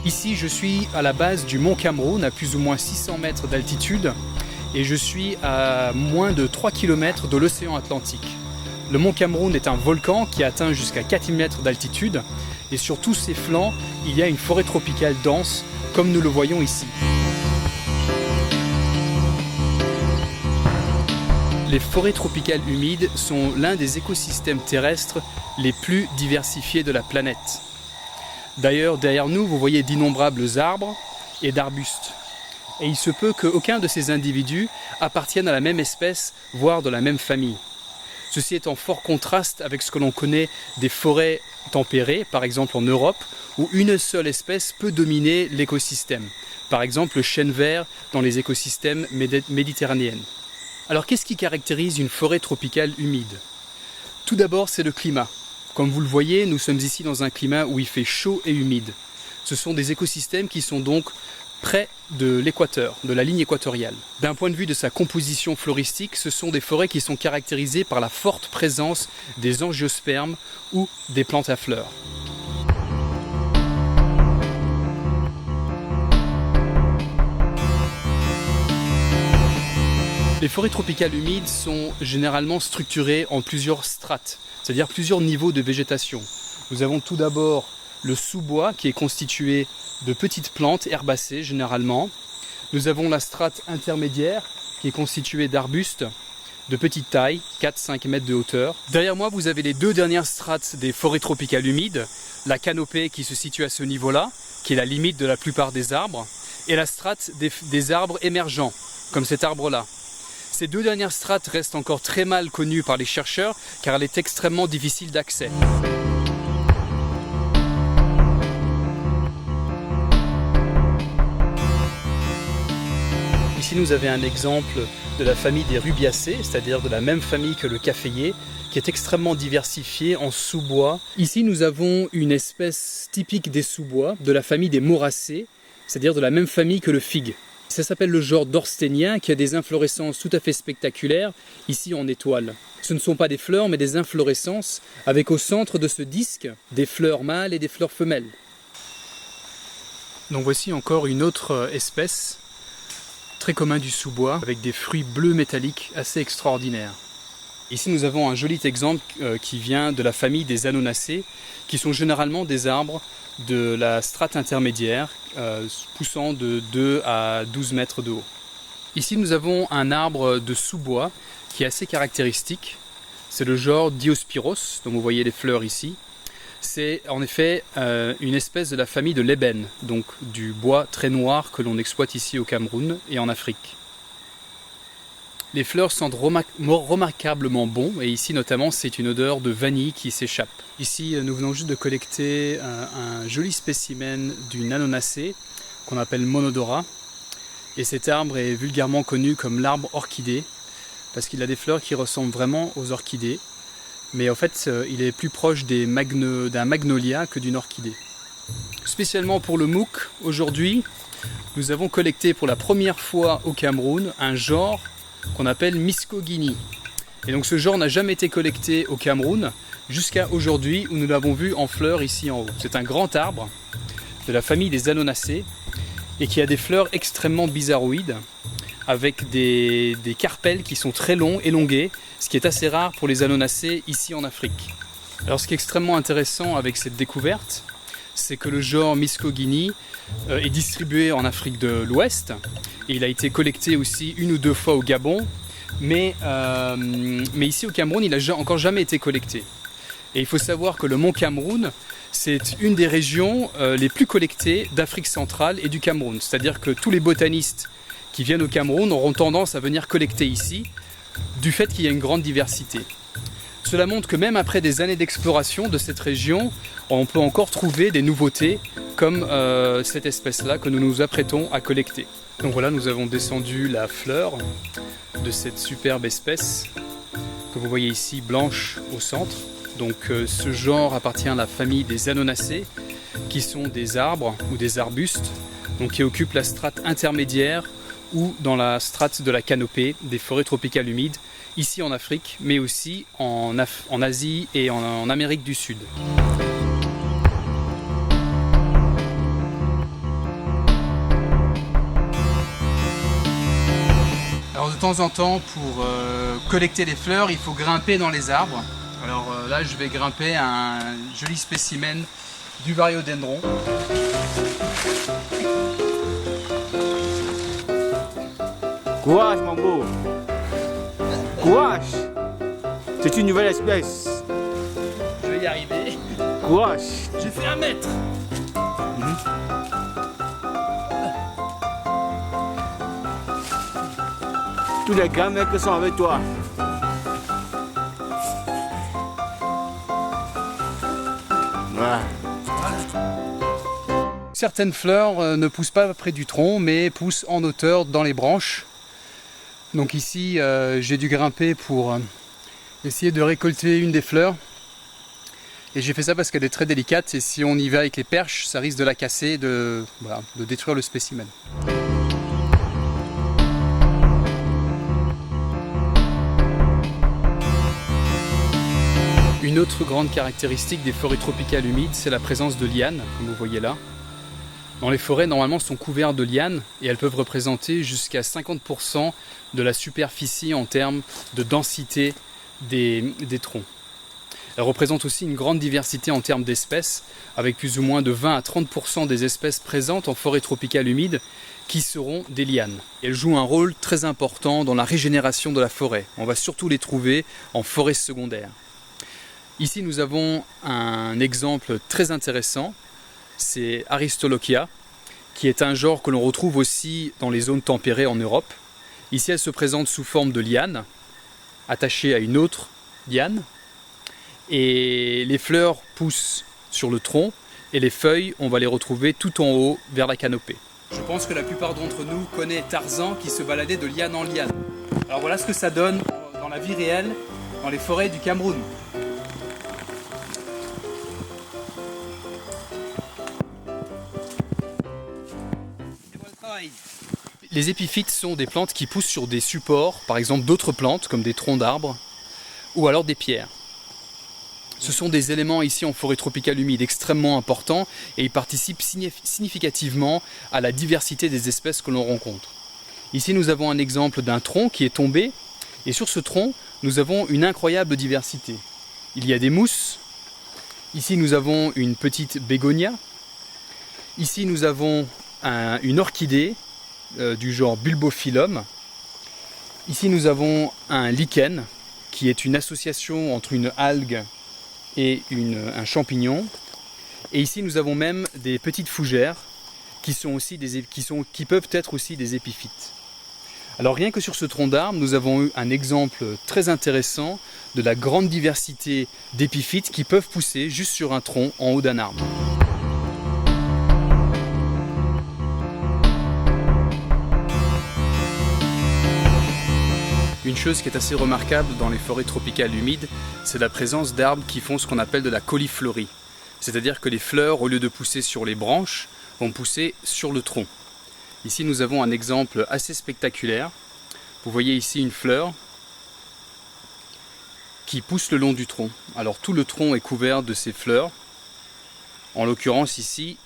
Ici, je suis à la base du mont Cameroun, à plus ou moins 600 mètres d'altitude, et je suis à moins de 3 km de l'océan Atlantique. Le mont Cameroun est un volcan qui atteint jusqu'à 4000 mètres d'altitude, et sur tous ses flancs, il y a une forêt tropicale dense, comme nous le voyons ici. Les forêts tropicales humides sont l'un des écosystèmes terrestres les plus diversifiés de la planète. D'ailleurs, derrière nous, vous voyez d'innombrables arbres et d'arbustes. Et il se peut qu'aucun de ces individus appartienne à la même espèce, voire de la même famille. Ceci est en fort contraste avec ce que l'on connaît des forêts tempérées, par exemple en Europe, où une seule espèce peut dominer l'écosystème. Par exemple le chêne vert dans les écosystèmes méditerranéens. Alors qu'est-ce qui caractérise une forêt tropicale humide? Tout d'abord, c'est le climat. Comme vous le voyez, nous sommes ici dans un climat où il fait chaud et humide. Ce sont des écosystèmes qui sont donc près de l'équateur, de la ligne équatoriale. D'un point de vue de sa composition floristique, ce sont des forêts qui sont caractérisées par la forte présence des angiospermes ou des plantes à fleurs. Les forêts tropicales humides sont généralement structurées en plusieurs strates, c'est-à-dire plusieurs niveaux de végétation. Nous avons tout d'abord le sous-bois qui est constitué de petites plantes herbacées généralement. Nous avons la strate intermédiaire qui est constituée d'arbustes de petite taille, 4-5 mètres de hauteur. Derrière moi, vous avez les deux dernières strates des forêts tropicales humides, la canopée qui se situe à ce niveau-là, qui est la limite de la plupart des arbres, et la strate des arbres émergents, comme cet arbre-là. Ces deux dernières strates restent encore très mal connues par les chercheurs car elle est extrêmement difficile d'accès. Ici nous avons un exemple de la famille des rubiacées, c'est-à-dire de la même famille que le caféier, qui est extrêmement diversifiée en sous-bois. Ici nous avons une espèce typique des sous-bois, de la famille des moracées, c'est-à-dire de la même famille que le figue. Ça s'appelle le genre d'Orsténien qui a des inflorescences tout à fait spectaculaires, ici en étoile. Ce ne sont pas des fleurs mais des inflorescences avec au centre de ce disque des fleurs mâles et des fleurs femelles. Donc voici encore une autre espèce très commune du sous-bois avec des fruits bleus métalliques assez extraordinaires. Ici nous avons un joli exemple qui vient de la famille des Anonacées qui sont généralement des arbres de la strate intermédiaire poussant de 2 à 12 mètres de haut. Ici nous avons un arbre de sous-bois qui est assez caractéristique. C'est le genre Diospyros, dont vous voyez les fleurs ici. C'est en effet une espèce de la famille de l'ébène, donc du bois très noir que l'on exploite ici au Cameroun et en Afrique. Les fleurs sentent remarquablement bon et ici notamment c'est une odeur de vanille qui s'échappe. Ici nous venons juste de collecter un joli spécimen d'une anonacée qu'on appelle Monodora et cet arbre est vulgairement connu comme l'arbre orchidée parce qu'il a des fleurs qui ressemblent vraiment aux orchidées mais en fait il est plus proche d'un magnolia que d'une orchidée. Spécialement pour le MOOC, aujourd'hui nous avons collecté pour la première fois au Cameroun un genre qu'on appelle Miscogynie. Et donc ce genre n'a jamais été collecté au Cameroun jusqu'à aujourd'hui où nous l'avons vu en fleurs ici en haut. C'est un grand arbre de la famille des Anonacées et qui a des fleurs extrêmement bizarroïdes avec des carpelles qui sont très longs, élongés, ce qui est assez rare pour les Anonacées ici en Afrique. Alors ce qui est extrêmement intéressant avec cette découverte, c'est que le genre Miscogynie est distribué en Afrique de l'Ouest et il a été collecté aussi 1 ou 2 fois au Gabon, mais ici au Cameroun il n'a encore jamais été collecté. Et il faut savoir que le mont Cameroun c'est une des régions les plus collectées d'Afrique centrale et du Cameroun, c'est-à-dire que tous les botanistes qui viennent au Cameroun auront tendance à venir collecter ici du fait qu'il y a une grande diversité. Cela montre que même après des années d'exploration de cette région, on peut encore trouver des nouveautés comme cette espèce-là que nous nous apprêtons à collecter. Donc voilà, nous avons descendu la fleur de cette superbe espèce que vous voyez ici blanche au centre. Donc ce genre appartient à la famille des Anonacées qui sont des arbres ou des arbustes donc, qui occupent la strate intermédiaire ou dans la strate de la canopée des forêts tropicales humides ici en Afrique, mais aussi en Asie et en Amérique du Sud. temps en temps, pour collecter les fleurs, il faut grimper dans les arbres. Alors là, je vais grimper un joli spécimen du variodendron. Courage, mon beau. Courage. C'est une nouvelle espèce. Je vais y arriver. Courage. J'ai fait 1 mètre. Tous les gamins qui sont avec toi. Voilà. Certaines fleurs ne poussent pas près du tronc, mais poussent en hauteur dans les branches. Donc ici, j'ai dû grimper pour essayer de récolter une des fleurs. Et j'ai fait ça parce qu'elle est très délicate, et si on y va avec les perches, ça risque de la casser, de détruire le spécimen. Une autre grande caractéristique des forêts tropicales humides, c'est la présence de lianes, comme vous voyez là. Dans les forêts, normalement, sont couvertes de lianes et elles peuvent représenter jusqu'à 50% de la superficie en termes de densité des troncs. Elles représentent aussi une grande diversité en termes d'espèces, avec plus ou moins de 20 à 30% des espèces présentes en forêt tropicale humide qui seront des lianes. Elles jouent un rôle très important dans la régénération de la forêt. On va surtout les trouver en forêt secondaire. Ici, nous avons un exemple très intéressant, c'est Aristolochia, qui est un genre que l'on retrouve aussi dans les zones tempérées en Europe. Ici, elle se présente sous forme de liane, attachée à une autre liane, et les fleurs poussent sur le tronc, et les feuilles, on va les retrouver tout en haut, vers la canopée. Je pense que la plupart d'entre nous connaissent Tarzan qui se baladait de liane en liane. Alors voilà ce que ça donne dans la vie réelle, dans les forêts du Cameroun. Les épiphytes sont des plantes qui poussent sur des supports, par exemple d'autres plantes comme des troncs d'arbres ou alors des pierres. Ce sont des éléments ici en forêt tropicale humide extrêmement importants et ils participent significativement à la diversité des espèces que l'on rencontre. Ici nous avons un exemple d'un tronc qui est tombé et sur ce tronc nous avons une incroyable diversité. Il y a des mousses, ici nous avons une petite bégonia, ici nous avons une orchidée du genre Bulbophyllum. Ici nous avons un lichen qui est une association entre une algue et un champignon. Et ici nous avons même des petites fougères qui peuvent être aussi des épiphytes. Alors rien que sur ce tronc d'arbre, nous avons eu un exemple très intéressant de la grande diversité d'épiphytes qui peuvent pousser juste sur un tronc en haut d'un arbre. Une chose qui est assez remarquable dans les forêts tropicales humides, c'est la présence d'arbres qui font ce qu'on appelle de la cauliflorie. C'est-à-dire que les fleurs, au lieu de pousser sur les branches, vont pousser sur le tronc. Ici, nous avons un exemple assez spectaculaire. Vous voyez ici une fleur qui pousse le long du tronc. Alors tout le tronc est couvert de ces fleurs. En l'occurrence ici,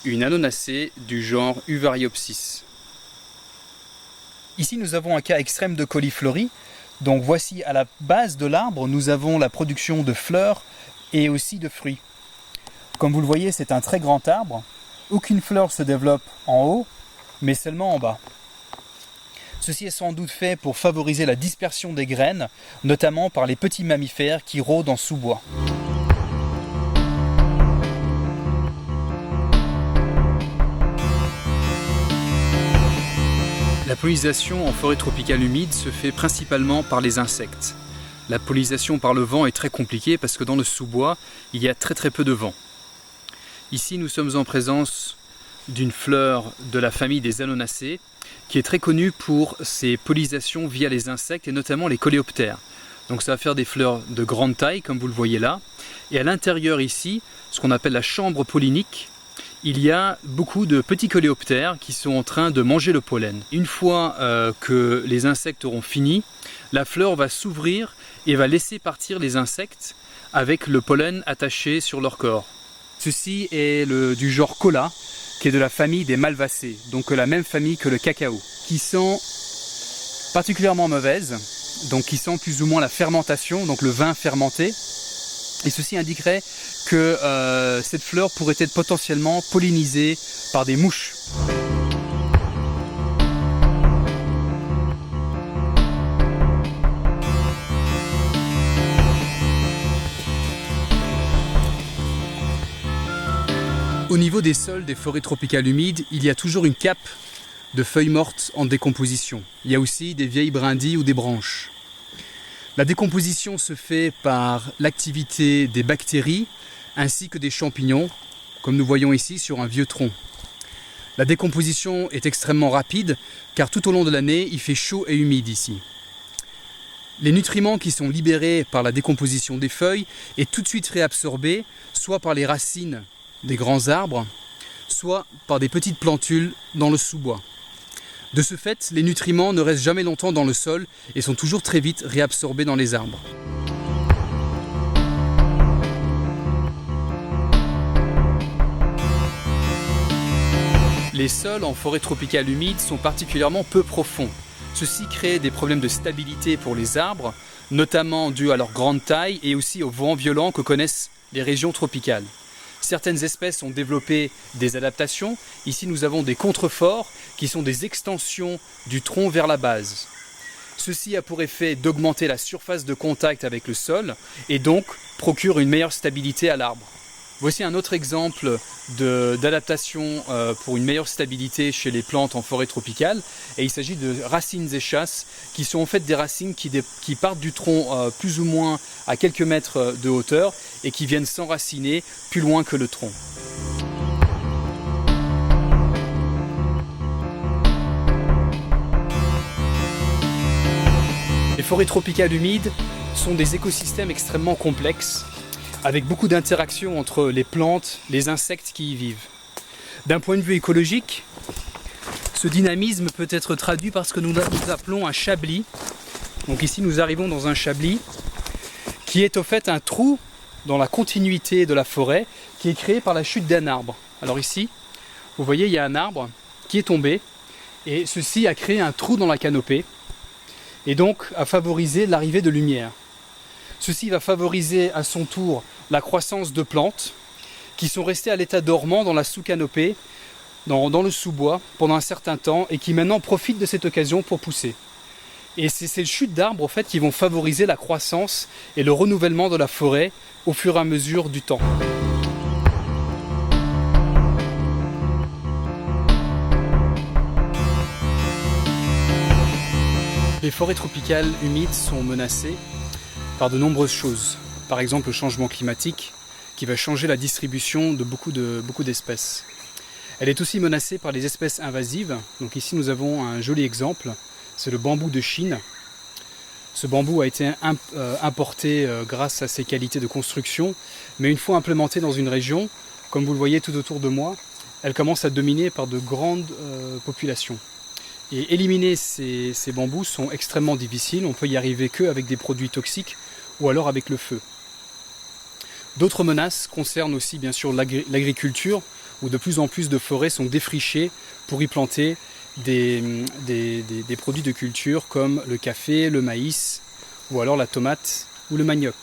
une anonacée du genre Uvariopsis. Ici, nous avons un cas extrême de cauliflorie. Donc voici, à la base de l'arbre, nous avons la production de fleurs et aussi de fruits. Comme vous le voyez, c'est un très grand arbre. Aucune fleur se développe en haut, mais seulement en bas. Ceci est sans doute fait pour favoriser la dispersion des graines, notamment par les petits mammifères qui rôdent en sous-bois. La pollinisation en forêt tropicale humide se fait principalement par les insectes. La pollinisation par le vent est très compliquée parce que dans le sous-bois, il y a très peu de vent. Ici, nous sommes en présence d'une fleur de la famille des Anonacées qui est très connue pour ses pollinisations via les insectes et notamment les coléoptères. Donc ça va faire des fleurs de grande taille comme vous le voyez là. Et à l'intérieur ici, ce qu'on appelle la chambre pollinique, il y a beaucoup de petits coléoptères qui sont en train de manger le pollen. Une fois que les insectes auront fini, la fleur va s'ouvrir et va laisser partir les insectes avec le pollen attaché sur leur corps. Ceci est du genre Cola, qui est de la famille des Malvacées, donc la même famille que le cacao, qui sont particulièrement mauvaises, donc qui sent plus ou moins la fermentation, donc le vin fermenté. Et ceci indiquerait que cette fleur pourrait être potentiellement pollinisée par des mouches. Au niveau des sols des forêts tropicales humides, il y a toujours une cape de feuilles mortes en décomposition. Il y a aussi des vieilles brindilles ou des branches. La décomposition se fait par l'activité des bactéries ainsi que des champignons, comme nous voyons ici sur un vieux tronc. La décomposition est extrêmement rapide car tout au long de l'année, il fait chaud et humide ici. Les nutriments qui sont libérés par la décomposition des feuilles est tout de suite réabsorbé, soit par les racines des grands arbres, soit par des petites plantules dans le sous-bois. De ce fait, les nutriments ne restent jamais longtemps dans le sol et sont toujours très vite réabsorbés dans les arbres. Les sols en forêt tropicale humide sont particulièrement peu profonds. Ceci crée des problèmes de stabilité pour les arbres, notamment dus à leur grande taille et aussi au vent violent que connaissent les régions tropicales. Certaines espèces ont développé des adaptations. Ici, nous avons des contreforts qui sont des extensions du tronc vers la base. Ceci a pour effet d'augmenter la surface de contact avec le sol et donc procure une meilleure stabilité à l'arbre. Voici un autre exemple d'adaptation pour une meilleure stabilité chez les plantes en forêt tropicale. Et il s'agit de racines échasses qui sont en fait des racines qui partent du tronc plus ou moins à quelques mètres de hauteur et qui viennent s'enraciner plus loin que le tronc. Les forêts tropicales humides sont des écosystèmes extrêmement complexes, avec beaucoup d'interactions entre les plantes, les insectes qui y vivent. D'un point de vue écologique, ce dynamisme peut être traduit par ce que nous appelons un chablis. Donc ici nous arrivons dans un chablis qui est au fait un trou dans la continuité de la forêt qui est créé par la chute d'un arbre. Alors ici, vous voyez, il y a un arbre qui est tombé et ceci a créé un trou dans la canopée et donc a favorisé l'arrivée de lumière. Ceci va favoriser à son tour la croissance de plantes qui sont restées à l'état dormant dans la sous-canopée, dans le sous-bois pendant un certain temps et qui maintenant profitent de cette occasion pour pousser. Et c'est ces chutes d'arbres en fait, qui vont favoriser la croissance et le renouvellement de la forêt au fur et à mesure du temps. Les forêts tropicales humides sont menacées par de nombreuses choses. Par exemple le changement climatique qui va changer la distribution de beaucoup d'espèces. Elle est aussi menacée par les espèces invasives. Donc ici nous avons un joli exemple, c'est le bambou de Chine. Ce bambou a été importé grâce à ses qualités de construction, mais une fois implémenté dans une région, comme vous le voyez tout autour de moi, elle commence à dominer par de grandes populations. Et éliminer ces bambous sont extrêmement difficiles, on peut y arriver qu'avec des produits toxiques ou alors avec le feu. D'autres menaces concernent aussi bien sûr l'agriculture, où de plus en plus de forêts sont défrichées pour y planter des produits de culture comme le café, le maïs ou alors la tomate ou le manioc.